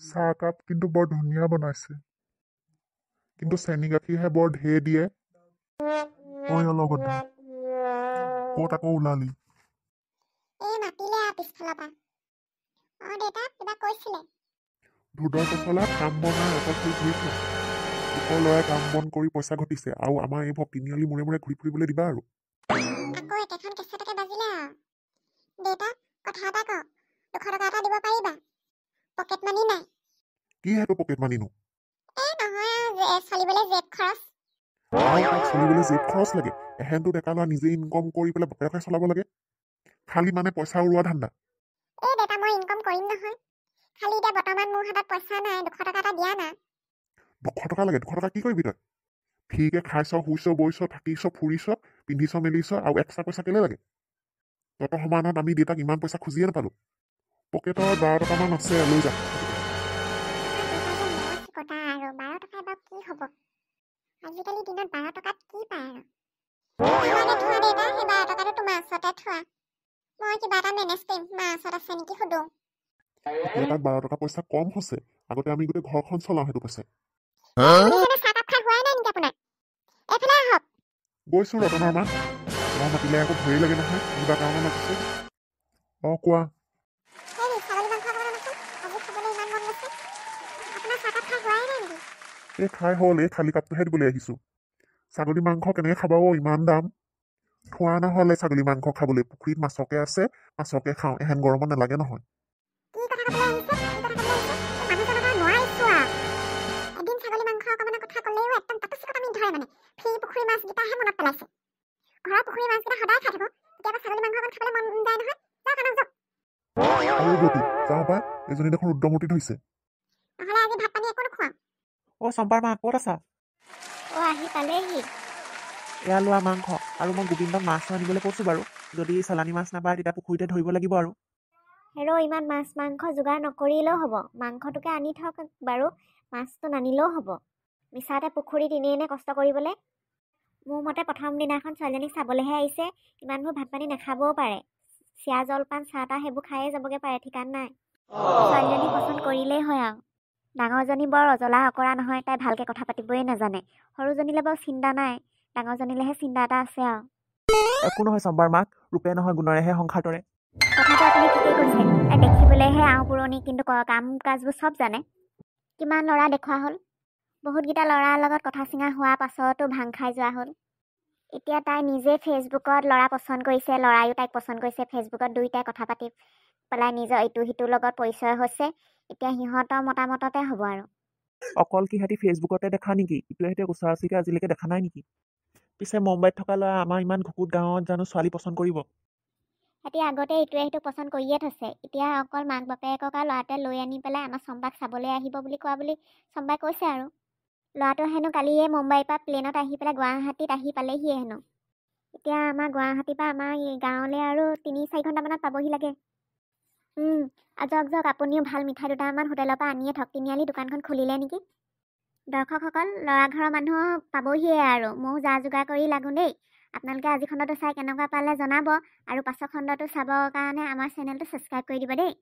চাহকাপ কিন্তু বৰ ধুনীয়া বনাইছে, কিন্তু চেনি গাখীৰহে বৰ ঢেৰ দিয়ে। ঐ অলগদ্ধ, ক'ত আকৌ ওলালি? মাতিলে পিছফালৰ পৰা। দেউতা কিবা কৈছিলে? ধুদৰ পচলা কাম বনাই অকল শুই ঘূৰি ফুৰে। লোকৰ ল'ৰাই কাম বন কৰি পইচা ঘটিছে, আৰু আমাৰ এইবোৰ তিনিআলি মূৰে মূৰে ঘূৰি ফুৰিবলৈ দিবা আৰু। আকৌ একেখন কেঁচাটোকে বাজিলে আৰু। দেউতা কথা এটা কওঁ, 200 টকা এটা দিব পাৰিবা? পকেট মানি নাই। কি সেইটো পকেট মানিনো? নহয় চলিবলৈ জেব খৰচ। আৰু তাক চলিবলৈ জেব খৰচ লাগে? এহেঁতো ডেকা ল'ৰা নিজে ইনকম কৰি পেলাই বাপেকে চলাব লাগে, খালি মানে পইচা উৰোৱা ধান্দা। দেউতা মই ইনকম কৰিম নহয়, খালি এতিয়া বৰ্তমান মোৰ হাতত পইচা নাই, 200 টকা এটা দিয়া না। 200 টকা লাগে? 200 টকা কি কৰিবি তই? ফ্ৰীকে খাইছ, শুইছ, বইছ, থাকিছ, ফুৰিছ, পিন্ধিছ, মেলিছ, আৰু এক্সট্ৰা পইচা কেলে লাগে? তত সমানত আমি দেউতাক ইমান পইচা খুজিয়ে নাপালো। পকেটত 12 টকামান আছে, লৈ যা। আজিকালি দিনত 12 টকাত কি পায় আৰু? থোৱা দেউতা, সেই 12 টকাটো তোমাৰ ওচৰতে থোৱা। মই কিবা এটা মেনেজ কৰিম, মাৰ ওচৰত আছে নেকি সুধো। এতিয়া তাত 12 টকা পইচা কম হৈছে, আগতে আমি গোটেই ঘৰখন চলাওঁ সেইটো পইচা। গৈছো ৰতনৰ মা, মই মাতিলে আকৌ ভৰি লাগে নহয়, কিবা কাৰণে মাতিছে। কোৱা। এই খাই হ'ল, এই খালী কাপটোহে দিবলৈ আহিছো। ছাগলী মাংস কেনেকে খাবা? ইমান দাম। খোৱা নহলে ছাগলী মাংস খাবলৈ, পুখুৰীত মাছকে আছে, মাছকে খাওঁ। এহেন গৰমত নালাগে নহয়। আৰু গতি যাওঁ পাই, এজনী দেখোন ৰুদ্ৰমূৰ্তি ধৰিছে। চম্পাৰ মা ক'ত আছা? আহি পালেহি। এয়া লোৱা মাংস, আৰু মই গোবিন্দক মাছো আনিবলৈ কৈছো বাৰু। যদি চালানী মাছ নাপায় তেতিয়া পুখুৰীতে ধৰিব লাগিব আৰু। ইমান মাছ মাংস যোগাৰ নকৰিলেও হ'ব, মাংসটোকে আনি থওক বাৰু, মাছটো নানিলেও হ'ব। মিছাতে পুখুৰীত এনেই কষ্ট কৰিবলৈ। মোৰ মতে প্ৰথম দিনাখন ছোৱালীজনীক চাবলৈহে আহিছে, ইমানবোৰ ভাত পানী নাখাবও পাৰে। চিৰা জলপান চাহ তাহ সেইবোৰ খায়ে যাবগে পাৰে, ঠিকান নাই। ছোৱালীজনী পচন্দ কৰিলেই হয় আৰু। ডাঙৰজনী বৰ অজলা অকৰা নহয়, তাই ভালকে কথা পাতিবই নাজানে। সৰুজনীলে বাৰু চিন্তা নাই, ডাঙৰজনীলেহে চিন্তা এটা আছে আৰু। একো নহয় চম্পাৰ মাক, ৰূপে নহয় গুণৰেহে সংসাৰ তৰে। কথাটো আপুনি ঠিকেই কৈছে, তাই দেখিবলৈহে আও পুৰণি, কিন্তু কাম কাজবোৰ চব জানে। কিমান ল'ৰা দেখুওৱা হ'ল, বহুতকেইটা ল'ৰাৰ লগত কথা চিঙা হোৱাৰ পাছতো ভাং খাই যোৱা হ'ল। এতিয়া তাই নিজে ফেচবুকত ল'ৰা পচন্দ কৰিছে, ল'ৰায়ো তাইক পচন্দ কৰিছে। ফেচবুকত দুয়োটাই কথা পাতি পেলাই নিজৰ ইটো সিটোৰ লগত পৰিচয় হৈছে। এতিয়া সিহঁতৰ মতামততে হ'ব আৰু। অকল কি সিহঁতি ফেচবুকতে দেখা নেকি? ইটোৱে সিটোৱে ওচৰা ওচৰিকে আজিলৈকে দেখা নাই নেকি? পিছে মুম্বাইত থকা ল'ৰা আমাৰ ইমান ঘুকুত গাঁৱত জানো ছোৱালী পচন্দ কৰিব? সিহঁতি আগতে ইটোৱে সিটো পচন্দ কৰিয়ে থৈছে। এতিয়া অকল মাক বাপেকক আৰু ল'ৰাটোৱে লৈ আনি পেলাই আমাৰ চম্পাক চাবলৈ আহিব বুলি কোৱা বুলি চম্পাই কৈছে আৰু। ল'ৰাটো হেনো কালিয়ে মুম্বাইৰ পৰা প্লেনত আহি পেলাই গুৱাহাটীত আহি পালেহিয়ে হেনো। এতিয়া আমাৰ গুৱাহাটীৰ পৰা আমাৰ গাঁৱলৈ আৰু 3-4 ঘণ্টামানত পাবহি লাগে। যাওক আপুনিও ভাল মিঠাই দুটামান হোটেলৰ পৰা আনিয়ে থওক, তিনিআলি দোকানখন খুলিলে নেকি? দৰ্শকসকল, ল'ৰা ঘৰৰ মানুহ পাবহিয়ে আৰু। ময়ো যা যোগাৰ কৰি লাগো দেই। আপোনালোকে আজি খণ্ডটো চাই কেনেকুৱা পালে জনাব, আৰু পাছৰ খণ্ডটো চাবৰ কাৰণে আমাৰ চেনেলটো ছাবস্ক্ৰাইব কৰি দিব দেই।